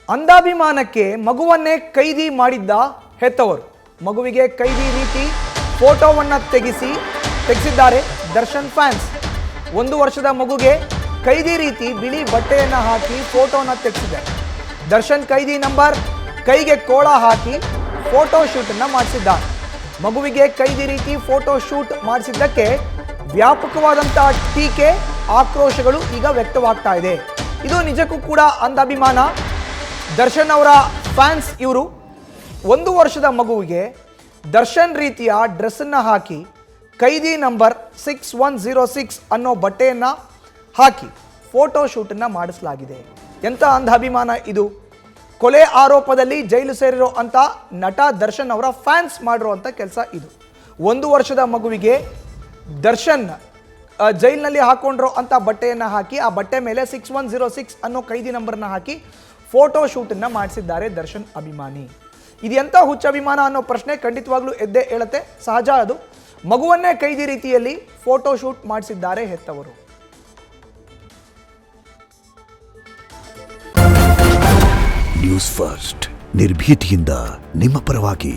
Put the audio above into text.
ಅಂಧಾಭಿಮಾನಕ್ಕೆ ಮಗುವನ್ನೇ ಕೈದಿ ಮಾಡಿದ್ದ ಹೆತ್ತವರು. ಮಗುವಿಗೆ ಕೈದಿ ರೀತಿ ಫೋಟೋವನ್ನು ತೆಗೆಸಿದ್ದಾರೆ ದರ್ಶನ್ ಫ್ಯಾನ್ಸ್. 1 ವರ್ಷದ ಮಗುಗೆ ಕೈದಿ ರೀತಿ ಬಿಳಿ ಬಟ್ಟೆಯನ್ನು ಹಾಕಿ ಫೋಟೋನ ತೆಗೆಸಿದ್ದಾರೆ. ದರ್ಶನ್ ಕೈದಿ ನಂಬರ್ ಕೈಗೆ ಕೋಳ ಹಾಕಿ ಫೋಟೋ ಶೂಟನ್ನು ಮಾಡಿಸಿದ್ದಾರೆ. ಮಗುವಿಗೆ ಕೈದಿ ರೀತಿ ಫೋಟೋ ಶೂಟ್ ಮಾಡಿಸಿದ್ದಕ್ಕೆ ವ್ಯಾಪಕವಾದಂತಹ ಟೀಕೆ ಆಕ್ರೋಶಗಳು ಈಗ ವ್ಯಕ್ತವಾಗ್ತಾ ಇದೆ. ಇದು ನಿಜಕ್ಕೂ ಕೂಡ ಅಂಧಾಭಿಮಾನ. ದರ್ಶನ್ ಅವರ ಫ್ಯಾನ್ಸ್ ಇವರು. 1 ವರ್ಷದ ಮಗುವಿಗೆ ದರ್ಶನ್ ರೀತಿಯ ಡ್ರೆಸ್ಸನ್ನು ಹಾಕಿ ಕೈದಿ ನಂಬರ್ 6106 ಅನ್ನೋ ಬಟ್ಟೆಯನ್ನು ಹಾಕಿ ಫೋಟೋ ಶೂಟನ್ನು ಮಾಡಿಸಲಾಗಿದೆ. ಎಂಥ ಅಂಧಾಭಿಮಾನ ಇದು! ಕೊಲೆ ಆರೋಪದಲ್ಲಿ ಜೈಲು ಸೇರಿರೋ ಅಂಥ ನಟ ದರ್ಶನ್ ಅವರ ಫ್ಯಾನ್ಸ್ ಮಾಡಿರುವಂಥ ಕೆಲಸ ಇದು. 1 ವರ್ಷದ ಮಗುವಿಗೆ ದರ್ಶನ್ ಜೈಲಿನಲ್ಲಿ ಹಾಕೊಂಡಿರೋ ಅಂಥ ಬಟ್ಟೆಯನ್ನು ಹಾಕಿ ಆ ಬಟ್ಟೆ ಮೇಲೆ 6106 ಅನ್ನೋ ಕೈದಿ ನಂಬರ್ನ ಹಾಕಿ ಫೋಟೋ ಶೂಟನ್ನು ಮಾಡಿಸಿದ್ದಾರೆ ದರ್ಶನ್ ಅಭಿಮಾನಿ. ಇದು ಎಂಥ ಹುಚ್ಚ ಅಭಿಮಾನ ಅನ್ನೋ ಪ್ರಶ್ನೆ ಖಂಡಿತವಾಗ್ಲೂ ಎದ್ದೇ ಹೇಳುತ್ತೆ. ಸಹಜ ಅದು. ಮಗುವನ್ನೇ ಕೈದಿ ರೀತಿಯಲ್ಲಿ ಫೋಟೋ ಶೂಟ್ ಮಾಡಿಸಿದ್ದಾರೆ ಹೆತ್ತವರು. ನ್ಯೂಸ್ ಫಸ್ಟ್ ನಿರ್ಭೀತಿಯಿಂದ ನಿಮ್ಮ ಪರವಾಗಿ.